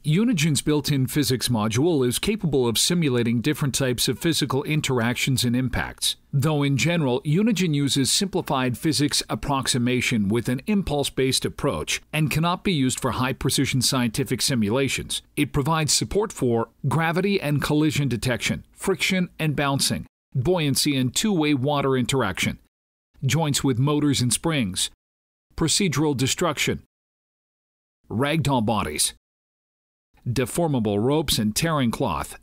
UNIGINE's built-in physics module is capable of simulating different types of physical interactions and impacts. Though in general, UNIGINE uses simplified physics approximation with an impulse-based approach and cannot be used for high-precision scientific simulations. It provides support for gravity and collision detection, friction and bouncing, buoyancy and two-way water interaction, joints with motors and springs, procedural destruction, ragdoll bodies, deformable ropes and tearing cloth,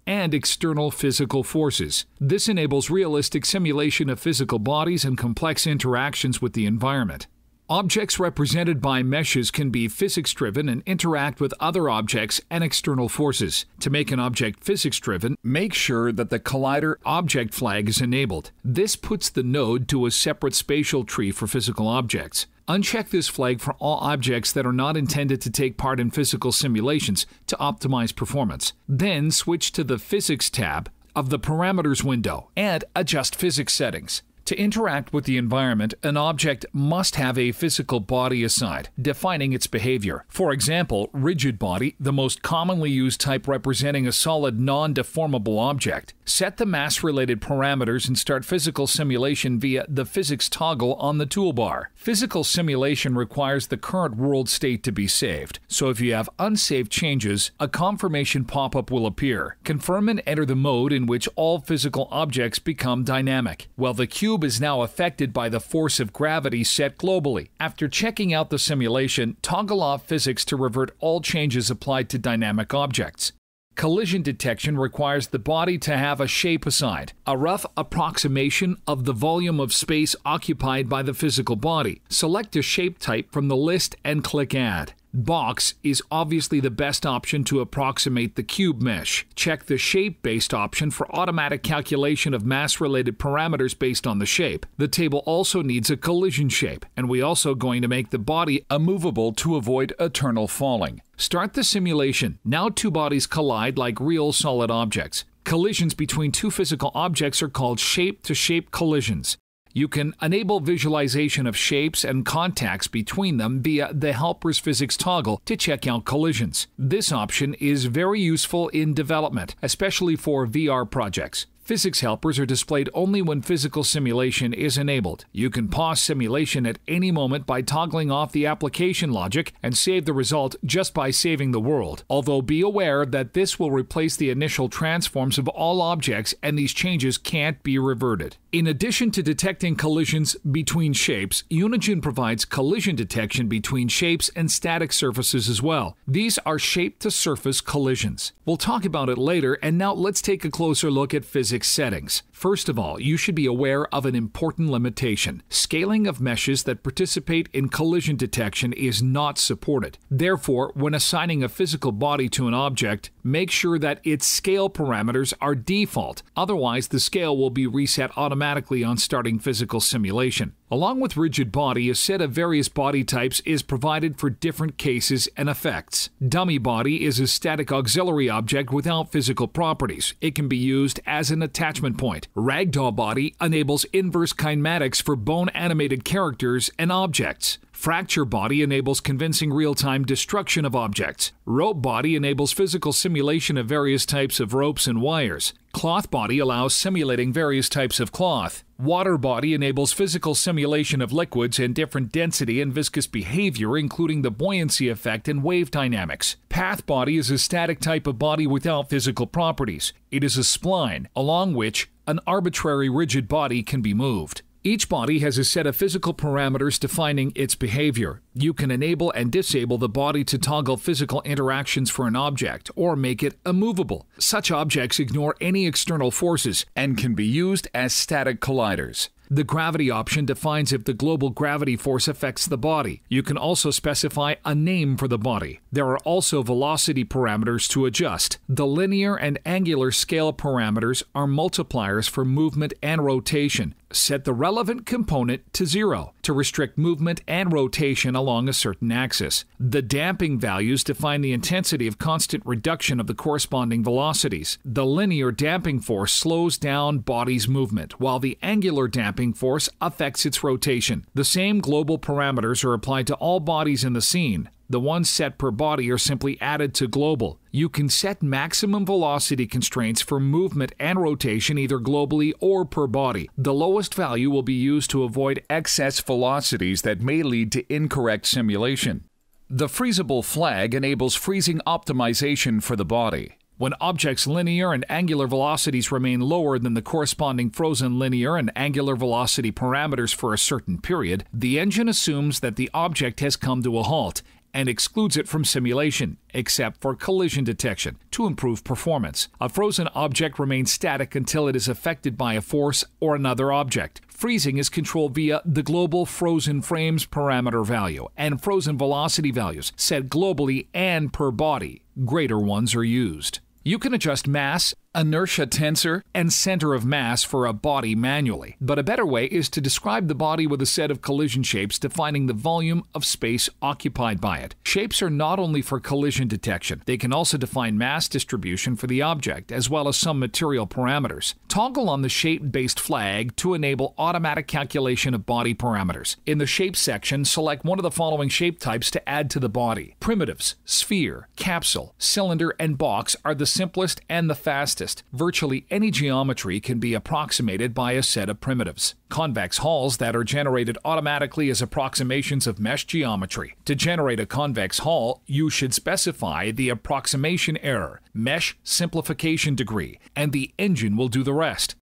and external physical forces. This enables realistic simulation of physical bodies and complex interactions with the environment. Objects represented by meshes can be physics-driven and interact with other objects and external forces. To make an object physics-driven, make sure that the collider object flag is enabled. This puts the node to a separate spatial tree for physical objects. Uncheck this flag for all objects that are not intended to take part in physical simulations to optimize performance. Then switch to the Physics tab of the Parameters window and adjust physics settings. To interact with the environment, an object must have a physical body assigned, defining its behavior. For example, rigid body, the most commonly used type representing a solid non-deformable object. Set the mass-related parameters and start physical simulation via the Physics toggle on the toolbar. Physical simulation requires the current world state to be saved, so if you have unsaved changes, a confirmation pop-up will appear. Confirm and enter the mode in which all physical objects become dynamic. While the cube is now affected by the force of gravity set globally. After checking out the simulation, toggle off physics to revert all changes applied to dynamic objects. Collision detection requires the body to have a shape assigned, a rough approximation of the volume of space occupied by the physical body. Select a shape type from the list and click Add. Box is obviously the best option to approximate the cube mesh. Check the shape-based option for automatic calculation of mass-related parameters based on the shape. The table also needs a collision shape, and we're also going to make the body immovable to avoid eternal falling. Start the simulation. Now two bodies collide like real solid objects. Collisions between two physical objects are called shape-to-shape collisions. You can enable visualization of shapes and contacts between them via the Helper's Physics toggle to check out collisions. This option is very useful in development, especially for VR projects. Physics helpers are displayed only when physical simulation is enabled. You can pause simulation at any moment by toggling off the application logic and save the result just by saving the world. Although be aware that this will replace the initial transforms of all objects and these changes can't be reverted. In addition to detecting collisions between shapes, UNIGINE provides collision detection between shapes and static surfaces as well. These are shape-to-surface collisions. We'll talk about it later, and now let's take a closer look at physics settings. First of all, you should be aware of an important limitation. Scaling of meshes that participate in collision detection is not supported. Therefore, when assigning a physical body to an object, make sure that its scale parameters are default. Otherwise, the scale will be reset automatically on starting physical simulation. Along with rigid body, a set of various body types is provided for different cases and effects. Dummy body is a static auxiliary object without physical properties. It can be used as an attachment point. Ragdoll body enables inverse kinematics for bone-animated characters and objects. Fracture body enables convincing real-time destruction of objects. Rope body enables physical simulation of various types of ropes and wires. Cloth body allows simulating various types of cloth. Water body enables physical simulation of liquids and different density and viscous behavior, including the buoyancy effect and wave dynamics. Path body is a static type of body without physical properties. It is a spline, along which an arbitrary rigid body can be moved. Each body has a set of physical parameters defining its behavior. You can enable and disable the body to toggle physical interactions for an object or make it immovable. Such objects ignore any external forces and can be used as static colliders. The gravity option defines if the global gravity force affects the body. You can also specify a name for the body. There are also velocity parameters to adjust. The linear and angular scale parameters are multipliers for movement and rotation. Set the relevant component to 0 to restrict movement and rotation along a certain axis. The damping values define the intensity of constant reduction of the corresponding velocities. The linear damping force slows down body's movement, while the angular damping force affects its rotation. The same global parameters are applied to all bodies in the scene. The ones set per body are simply added to global. You can set maximum velocity constraints for movement and rotation either globally or per body. The lowest value will be used to avoid excess velocities that may lead to incorrect simulation. The freezable flag enables freezing optimization for the body. When objects' linear and angular velocities remain lower than the corresponding frozen linear and angular velocity parameters for a certain period, the engine assumes that the object has come to a halt and excludes it from simulation, except for collision detection, to improve performance. A frozen object remains static until it is affected by a force or another object. Freezing is controlled via the global frozen frames parameter value and frozen velocity values set globally and per body. Greater ones are used. You can adjust mass, inertia tensor, and center of mass for a body manually, but a better way is to describe the body with a set of collision shapes defining the volume of space occupied by it. Shapes are not only for collision detection, they can also define mass distribution for the object, as well as some material parameters. Toggle on the shape-based flag to enable automatic calculation of body parameters. In the Shape section, select one of the following shape types to add to the body. Primitives, sphere, capsule, cylinder, and box are the simplest and the fastest. Virtually any geometry can be approximated by a set of primitives. Convex hulls that are generated automatically as approximations of mesh geometry. To generate a convex hull, you should specify the approximation error, mesh simplification degree, and the engine will do the rest.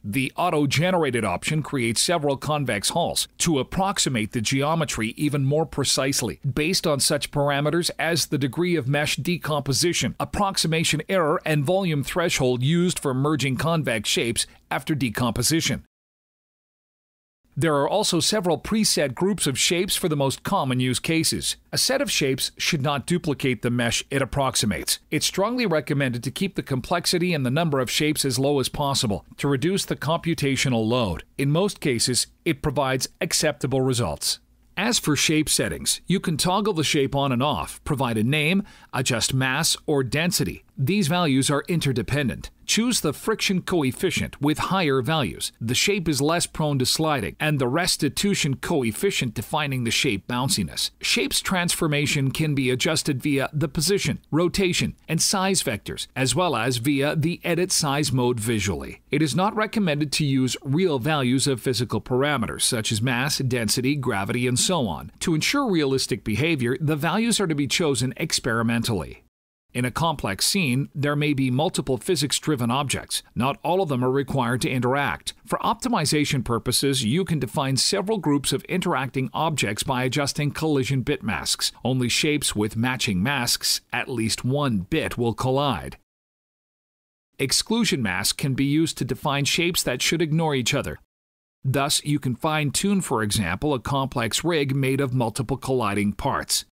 The auto-generated option creates several convex hulls to approximate the geometry even more precisely, based on such parameters as the degree of mesh decomposition, approximation error, and volume threshold used for merging convex shapes after decomposition. There are also several preset groups of shapes for the most common use cases. A set of shapes should not duplicate the mesh it approximates. It's strongly recommended to keep the complexity and the number of shapes as low as possible to reduce the computational load. In most cases, it provides acceptable results. As for shape settings, you can toggle the shape on and off, provide a name, adjust mass or density. These values are interdependent. Choose the friction coefficient with higher values. The shape is less prone to sliding, and the restitution coefficient defining the shape bounciness. Shape's transformation can be adjusted via the position, rotation, and size vectors, as well as via the edit size mode visually. It is not recommended to use real values of physical parameters such as mass, density, gravity, and so on. To ensure realistic behavior, the values are to be chosen experimentally. In a complex scene, there may be multiple physics-driven objects. Not all of them are required to interact. For optimization purposes, you can define several groups of interacting objects by adjusting collision bit masks. Only shapes with matching masks, at least one bit, will collide. Exclusion masks can be used to define shapes that should ignore each other. Thus, you can fine-tune, for example, a complex rig made of multiple colliding parts.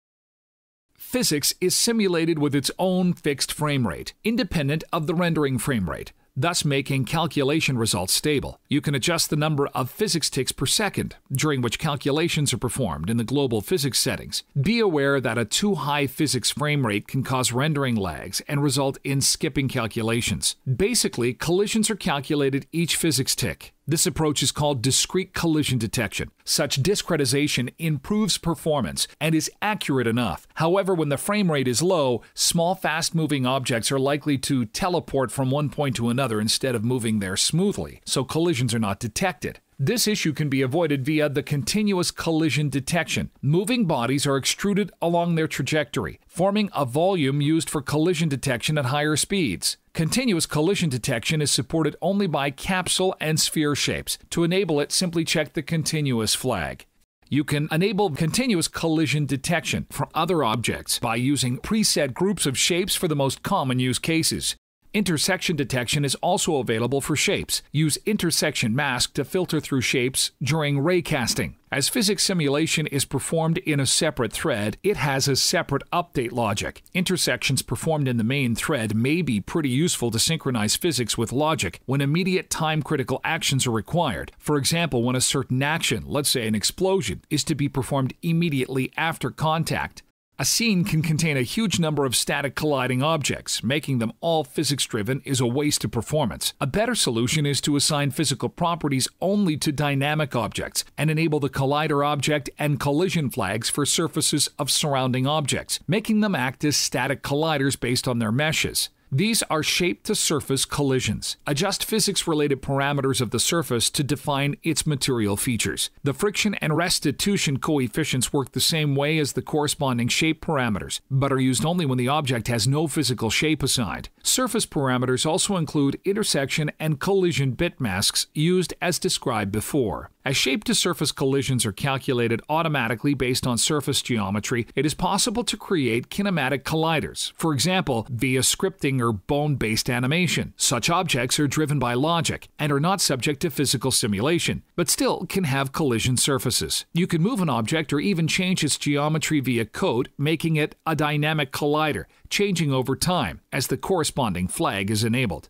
Physics is simulated with its own fixed frame rate, independent of the rendering frame rate, thus making calculation results stable. You can adjust the number of physics ticks per second, during which calculations are performed in the global physics settings. Be aware that a too high physics frame rate can cause rendering lags and result in skipping calculations. Basically, collisions are calculated each physics tick. This approach is called discrete collision detection. Such discretization improves performance and is accurate enough. However, when the frame rate is low, small fast-moving objects are likely to teleport from one point to another instead of moving there smoothly, so collisions are not detected. This issue can be avoided via the continuous collision detection. Moving bodies are extruded along their trajectory, forming a volume used for collision detection at higher speeds. Continuous collision detection is supported only by capsule and sphere shapes. To enable it, simply check the continuous flag. You can enable continuous collision detection for other objects by using preset groups of shapes for the most common use cases. Intersection detection is also available for shapes. Use intersection mask to filter through shapes during ray casting. As physics simulation is performed in a separate thread, it has a separate update logic. Intersections performed in the main thread may be pretty useful to synchronize physics with logic when immediate time-critical actions are required. For example, when a certain action, let's say an explosion, is to be performed immediately after contact. A scene can contain a huge number of static colliding objects. Making them all physics-driven is a waste of performance. A better solution is to assign physical properties only to dynamic objects and enable the collider object and collision flags for surfaces of surrounding objects, making them act as static colliders based on their meshes. These are shape-to-surface collisions. Adjust physics-related parameters of the surface to define its material features. The friction and restitution coefficients work the same way as the corresponding shape parameters, but are used only when the object has no physical shape assigned. Surface parameters also include intersection and collision bit masks used as described before. As shape-to-surface collisions are calculated automatically based on surface geometry, it is possible to create kinematic colliders, for example, via scripting or bone-based animation. Such objects are driven by logic and are not subject to physical simulation, but still can have collision surfaces. You can move an object or even change its geometry via code, making it a dynamic collider, changing over time as the corresponding flag is enabled.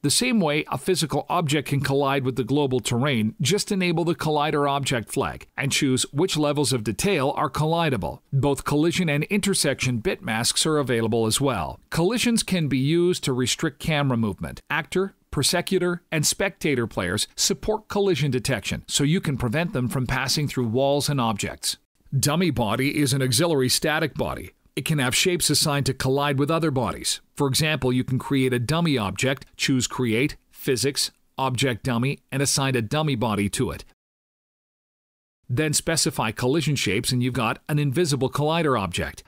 The same way a physical object can collide with the global terrain, just enable the collider object flag and choose which levels of detail are collidable. Both collision and intersection bit masks are available as well. Collisions can be used to restrict camera movement. Actor, persecutor, and spectator players support collision detection, so you can prevent them from passing through walls and objects. Dummy body is an auxiliary static body. It can have shapes assigned to collide with other bodies. For example, you can create a dummy object, choose Create, Physics, Object Dummy, and assign a dummy body to it. Then specify collision shapes and you've got an invisible collider object.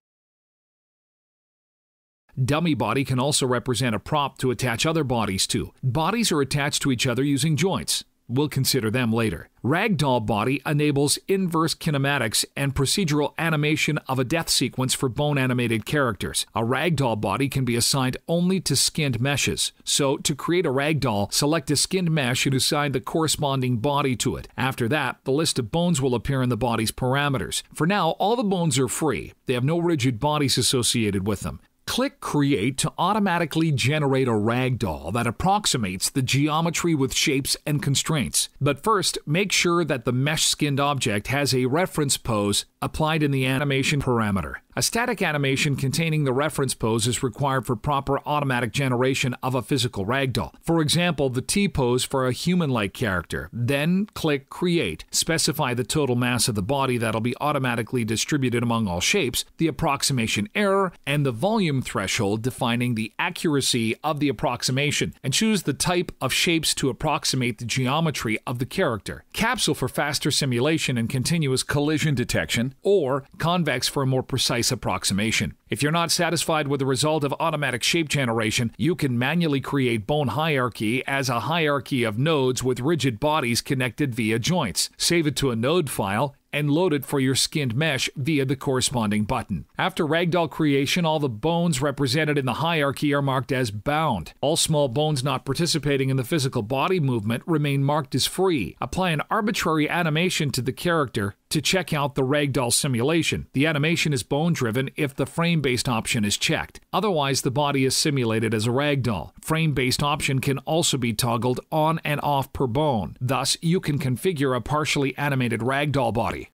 Dummy body can also represent a prop to attach other bodies to. Bodies are attached to each other using joints. We'll consider them later. Ragdoll body enables inverse kinematics and procedural animation of a death sequence for bone-animated characters. A ragdoll body can be assigned only to skinned meshes. So, to create a ragdoll, select a skinned mesh and assign the corresponding body to it. After that, the list of bones will appear in the body's parameters. For now, all the bones are free. They have no rigid bodies associated with them. Click Create to automatically generate a ragdoll that approximates the geometry with shapes and constraints. But first, make sure that the mesh-skinned object has a reference pose applied in the animation parameter. A static animation containing the reference pose is required for proper automatic generation of a physical ragdoll. For example, the T-pose for a human-like character. Then click Create. Specify the total mass of the body that'll be automatically distributed among all shapes, the approximation error, and the volume threshold defining the accuracy of the approximation, and choose the type of shapes to approximate the geometry of the character. Capsule for faster simulation and continuous collision detection, or convex for a more precise approximation. If you're not satisfied with the result of automatic shape generation, you can manually create bone hierarchy as a hierarchy of nodes with rigid bodies connected via joints. Save it to a node file and load it for your skinned mesh via the corresponding button. After ragdoll creation, all the bones represented in the hierarchy are marked as bound. All small bones not participating in the physical body movement remain marked as free. Apply an arbitrary animation to the character to check out the ragdoll simulation. The animation is bone-driven if the frame-based option is checked. Otherwise, the body is simulated as a ragdoll. Frame-based option can also be toggled on and off per bone. Thus, you can configure a partially animated ragdoll body.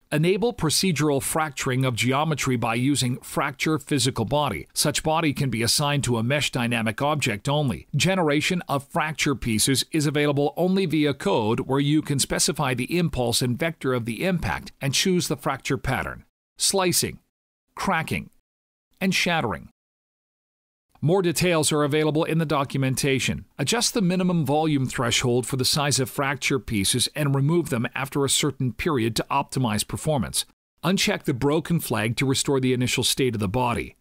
Enable procedural fracturing of geometry by using Fracture Physical Body. Such body can be assigned to a mesh dynamic object only. Generation of fracture pieces is available only via code, where you can specify the impulse and vector of the impact and choose the fracture pattern. Slicing, cracking, and shattering. More details are available in the documentation. Adjust the minimum volume threshold for the size of fracture pieces and remove them after a certain period to optimize performance. Uncheck the broken flag to restore the initial state of the body.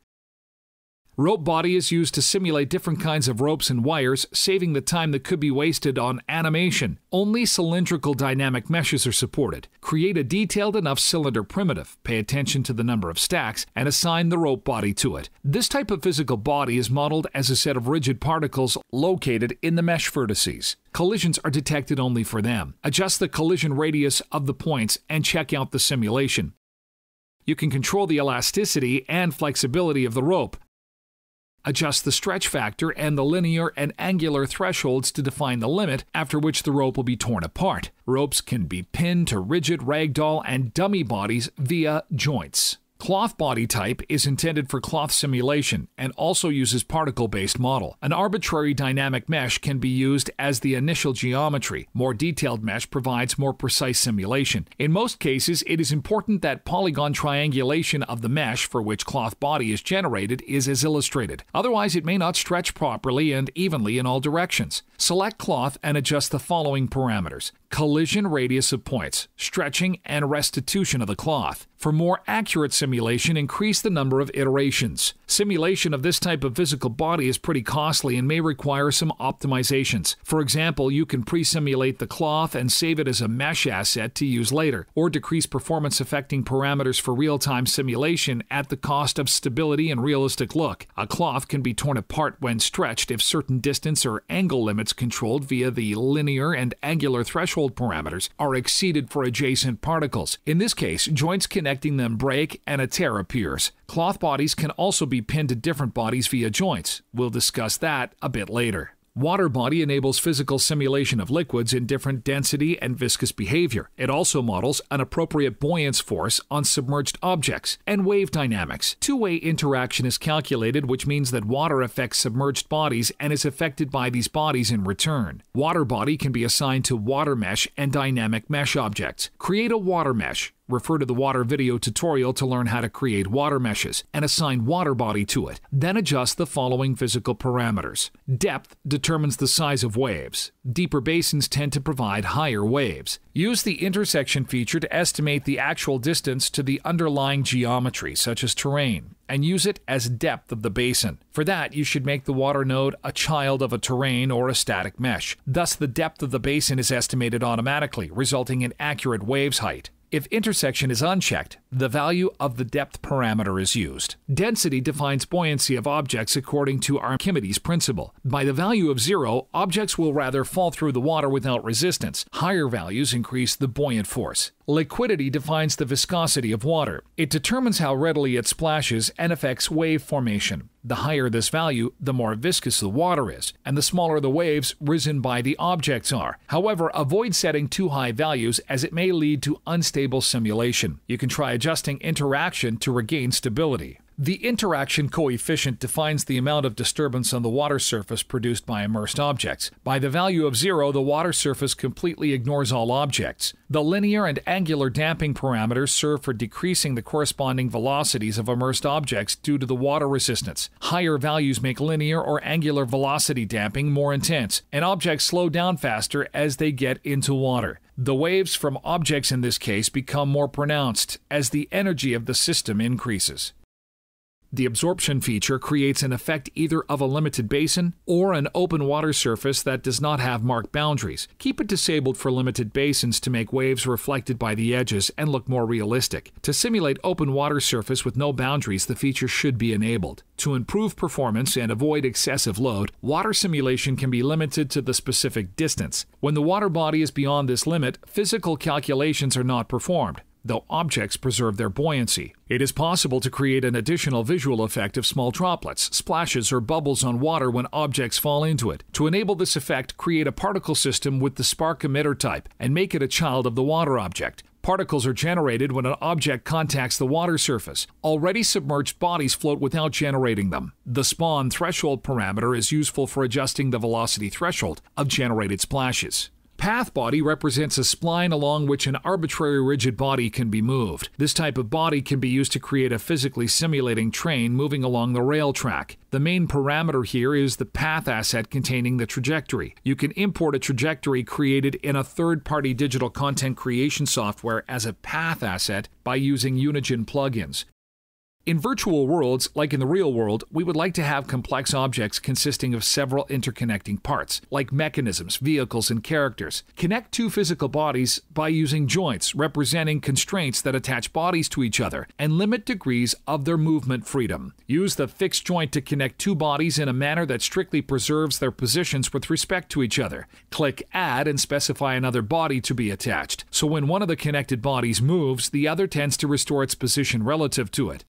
Rope body is used to simulate different kinds of ropes and wires, saving the time that could be wasted on animation. Only cylindrical dynamic meshes are supported. Create a detailed enough cylinder primitive, pay attention to the number of stacks, and assign the rope body to it. This type of physical body is modeled as a set of rigid particles located in the mesh vertices. Collisions are detected only for them. Adjust the collision radius of the points and check out the simulation. You can control the elasticity and flexibility of the rope. Adjust the stretch factor and the linear and angular thresholds to define the limit after which the rope will be torn apart. Ropes can be pinned to rigid ragdoll and dummy bodies via joints. Cloth body type is intended for cloth simulation and also uses particle-based model. An arbitrary dynamic mesh can be used as the initial geometry. More detailed mesh provides more precise simulation. In most cases, it is important that polygon triangulation of the mesh for which cloth body is generated is as illustrated. Otherwise, it may not stretch properly and evenly in all directions. Select cloth and adjust the following parameters: collision radius of points, stretching, and restitution of the cloth. For more accurate simulation, increase the number of iterations. Simulation of this type of physical body is pretty costly and may require some optimizations. For example, you can pre-simulate the cloth and save it as a mesh asset to use later, or decrease performance-affecting parameters for real-time simulation at the cost of stability and realistic look. A cloth can be torn apart when stretched if certain distance or angle limits controlled via the linear and angular threshold parameters are exceeded for adjacent particles. In this case, joints connecting them break and a tear appears. Cloth bodies can also be pinned to different bodies via joints. We'll discuss that a bit later. Water body enables physical simulation of liquids in different density and viscous behavior. It also models an appropriate buoyance force on submerged objects and wave dynamics. Two-way interaction is calculated, which means that water affects submerged bodies and is affected by these bodies in return. Water body can be assigned to water mesh and dynamic mesh objects. Create a water mesh. Refer to the water video tutorial to learn how to create water meshes and assign water body to it. Then adjust the following physical parameters. Depth determines the size of waves. Deeper basins tend to provide higher waves. Use the intersection feature to estimate the actual distance to the underlying geometry, such as terrain, and use it as depth of the basin. For that, you should make the water node a child of a terrain or a static mesh. Thus, the depth of the basin is estimated automatically, resulting in accurate waves height. If intersection is unchecked, the value of the depth parameter is used. Density defines buoyancy of objects according to Archimedes' principle. By the value of 0, objects will rather fall through the water without resistance. Higher values increase the buoyant force. Liquidity defines the viscosity of water. It determines how readily it splashes and affects wave formation. The higher this value, the more viscous the water is, and the smaller the waves risen by the objects are. However, avoid setting too high values as it may lead to unstable simulation. You can try adjusting interaction to regain stability. The interaction coefficient defines the amount of disturbance on the water surface produced by immersed objects. By the value of 0, the water surface completely ignores all objects. The linear and angular damping parameters serve for decreasing the corresponding velocities of immersed objects due to the water resistance. Higher values make linear or angular velocity damping more intense, and objects slow down faster as they get into water. The waves from objects in this case become more pronounced as the energy of the system increases. The absorption feature creates an effect either of a limited basin or an open water surface that does not have marked boundaries. Keep it disabled for limited basins to make waves reflected by the edges and look more realistic. To simulate open water surface with no boundaries, the feature should be enabled. To improve performance and avoid excessive load, water simulation can be limited to the specific distance. When the water body is beyond this limit, physical calculations are not performed, though objects preserve their buoyancy. It is possible to create an additional visual effect of small droplets, splashes, or bubbles on water when objects fall into it. To enable this effect, create a particle system with the spark emitter type and make it a child of the water object. Particles are generated when an object contacts the water surface. Already submerged bodies float without generating them. The spawn threshold parameter is useful for adjusting the velocity threshold of generated splashes. Path body represents a spline along which an arbitrary rigid body can be moved. This type of body can be used to create a physically simulating train moving along the rail track. The main parameter here is the path asset containing the trajectory. You can import a trajectory created in a third-party digital content creation software as a path asset by using UNIGINE plugins. In virtual worlds, like in the real world, we would like to have complex objects consisting of several interconnecting parts, like mechanisms, vehicles, and characters. Connect two physical bodies by using joints representing constraints that attach bodies to each other and limit degrees of their movement freedom. Use the fixed joint to connect two bodies in a manner that strictly preserves their positions with respect to each other. Click Add and specify another body to be attached, so when one of the connected bodies moves, the other tends to restore its position relative to it.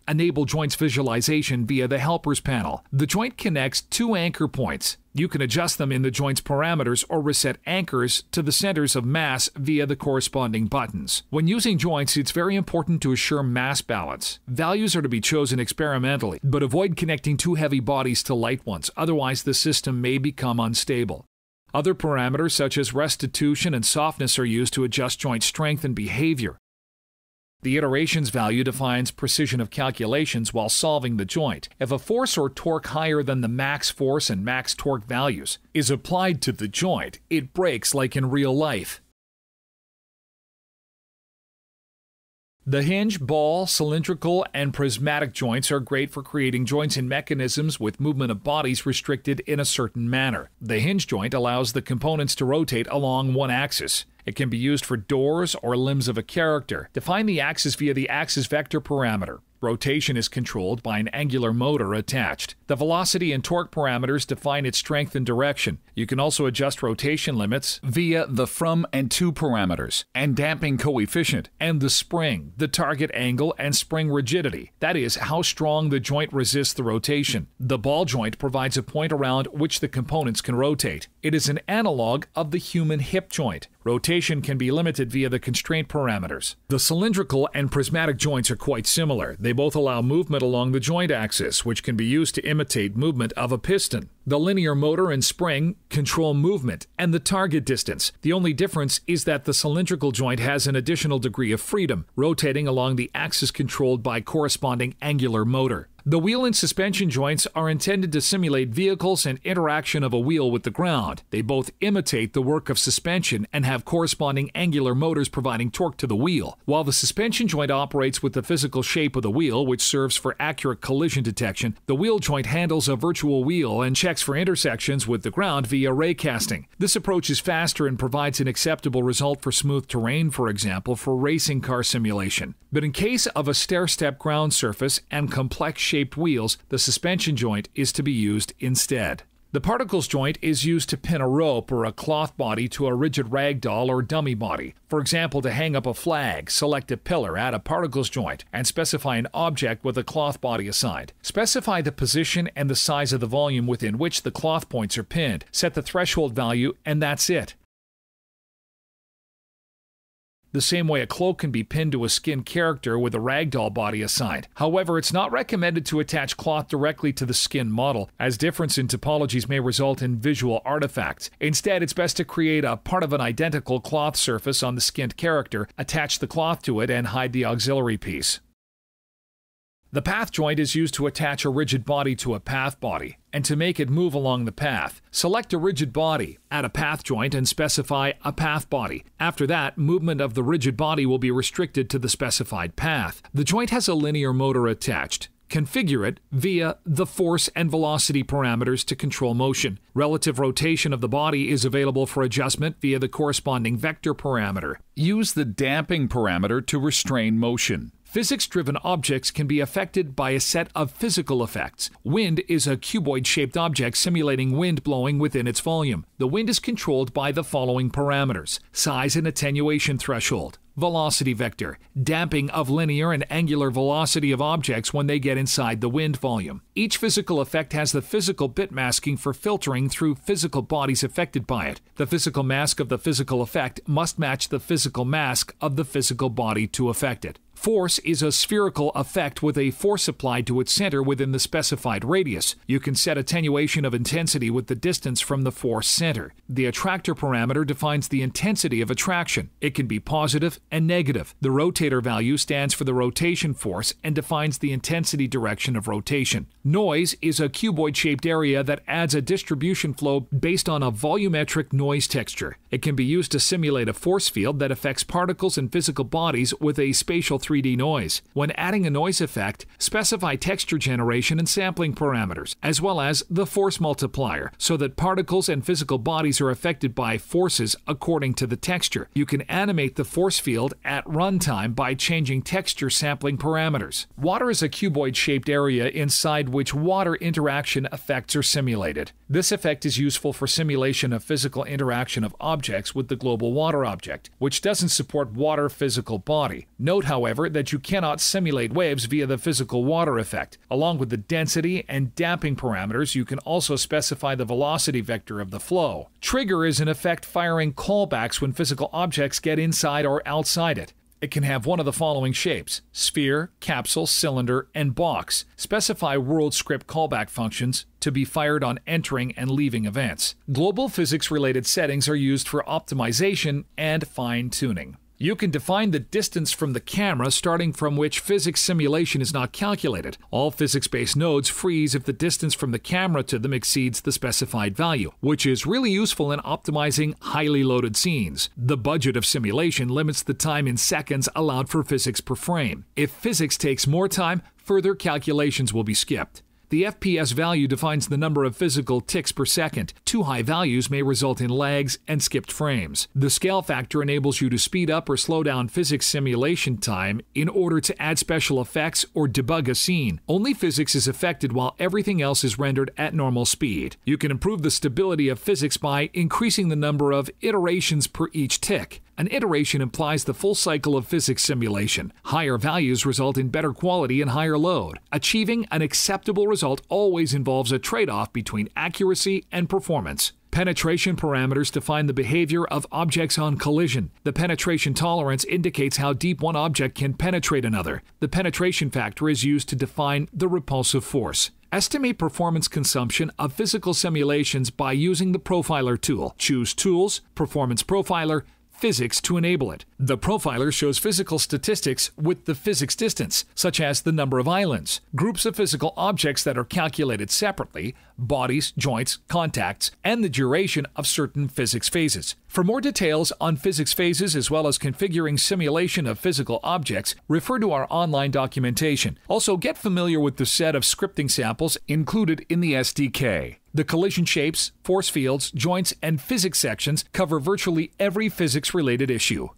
Enable joints visualization via the Helpers panel. The joint connects two anchor points. You can adjust them in the joint's parameters or reset anchors to the centers of mass via the corresponding buttons. When using joints, it's very important to assure mass balance. Values are to be chosen experimentally, but avoid connecting too heavy bodies to light ones, otherwise the system may become unstable. Other parameters such as restitution and softness are used to adjust joint strength and behavior. The iterations value defines precision of calculations while solving the joint. If a force or torque higher than the max force and max torque values is applied to the joint, it breaks like in real life. The hinge, ball, cylindrical, and prismatic joints are great for creating joints in mechanisms with movement of bodies restricted in a certain manner. The hinge joint allows the components to rotate along one axis. It can be used for doors or limbs of a character. Define the axis via the axis vector parameter. Rotation is controlled by an angular motor attached. The velocity and torque parameters define its strength and direction. You can also adjust rotation limits via the from and to parameters, and damping coefficient, and the spring, the target angle, and spring rigidity. That is, how strong the joint resists the rotation. The ball joint provides a point around which the components can rotate. It is an analog of the human hip joint. Rotation can be limited via the constraint parameters. The cylindrical and prismatic joints are quite similar. They both allow movement along the joint axis, which can be used to imitate movement of a piston. The linear motor and spring control movement and the target distance. The only difference is that the cylindrical joint has an additional degree of freedom, rotating along the axis controlled by corresponding angular motor. The wheel and suspension joints are intended to simulate vehicles and interaction of a wheel with the ground. They both imitate the work of suspension and have corresponding angular motors providing torque to the wheel. While the suspension joint operates with the physical shape of the wheel, which serves for accurate collision detection, the wheel joint handles a virtual wheel and checks for intersections with the ground via raycasting. This approach is faster and provides an acceptable result for smooth terrain, for example, for racing car simulation. But in case of a stair-step ground surface and complex shaped wheels, the suspension joint is to be used instead. The particles joint is used to pin a rope or a cloth body to a rigid ragdoll or dummy body. For example, to hang up a flag, select a pillar, add a particles joint, and specify an object with a cloth body assigned. Specify the position and the size of the volume within which the cloth points are pinned. Set the threshold value, and that's it. The same way a cloak can be pinned to a skin character with a ragdoll body assigned. However, it's not recommended to attach cloth directly to the skin model, as difference in topologies may result in visual artifacts. Instead, it's best to create a part of an identical cloth surface on the skinned character, attach the cloth to it, and hide the auxiliary piece. The path joint is used to attach a rigid body to a path body, and to make it move along the path. Select a rigid body, add a path joint, and specify a path body. After that, movement of the rigid body will be restricted to the specified path. The joint has a linear motor attached. Configure it via the force and velocity parameters to control motion. Relative rotation of the body is available for adjustment via the corresponding vector parameter. Use the damping parameter to restrain motion. Physics-driven objects can be affected by a set of physical effects. Wind is a cuboid-shaped object simulating wind blowing within its volume. The wind is controlled by the following parameters: size and attenuation threshold, velocity vector, damping of linear and angular velocity of objects when they get inside the wind volume. Each physical effect has the physical bit masking for filtering through physical bodies affected by it. The physical mask of the physical effect must match the physical mask of the physical body to affect it. Force is a spherical effect with a force applied to its center within the specified radius. You can set attenuation of intensity with the distance from the force center. The attractor parameter defines the intensity of attraction. It can be positive and negative. The rotator value stands for the rotation force and defines the intensity direction of rotation. Noise is a cuboid-shaped area that adds a distribution flow based on a volumetric noise texture. It can be used to simulate a force field that affects particles and physical bodies with a spatial 3D noise. When adding a noise effect, specify texture generation and sampling parameters, as well as the force multiplier, so that particles and physical bodies are affected by forces according to the texture. You can animate the force field at runtime by changing texture sampling parameters. Water is a cuboid-shaped area inside which water interaction effects are simulated. This effect is useful for simulation of physical interaction of objects with the global water object, which doesn't support water physical body. Note, however, however, that you cannot simulate waves via the physical water effect. Along with the density and damping parameters, you can also specify the velocity vector of the flow. Trigger is in effect firing callbacks when physical objects get inside or outside it. It can have one of the following shapes: sphere, capsule, cylinder, and box. Specify world script callback functions to be fired on entering and leaving events. Global physics-related settings are used for optimization and fine-tuning. You can define the distance from the camera starting from which physics simulation is not calculated. All physics-based nodes freeze if the distance from the camera to them exceeds the specified value, which is really useful in optimizing highly loaded scenes. The budget of simulation limits the time in seconds allowed for physics per frame. If physics takes more time, further calculations will be skipped. The FPS value defines the number of physical ticks per second. Too high values may result in lags and skipped frames. The scale factor enables you to speed up or slow down physics simulation time in order to add special effects or debug a scene. Only physics is affected while everything else is rendered at normal speed. You can improve the stability of physics by increasing the number of iterations per each tick. An iteration implies the full cycle of physics simulation. Higher values result in better quality and higher load. Achieving an acceptable result always involves a trade-off between accuracy and performance. Penetration parameters define the behavior of objects on collision. The penetration tolerance indicates how deep one object can penetrate another. The penetration factor is used to define the repulsive force. Estimate performance consumption of physical simulations by using the Profiler tool. Choose Tools, Performance Profiler, Physics to enable it. The profiler shows physical statistics with the physics distance, such as the number of islands, groups of physical objects that are calculated separately, bodies, joints, contacts, and the duration of certain physics phases. For more details on physics phases as well as configuring simulation of physical objects, refer to our online documentation. Also, get familiar with the set of scripting samples included in the SDK. The collision shapes, force fields, joints, and physics sections cover virtually every physics-related issue.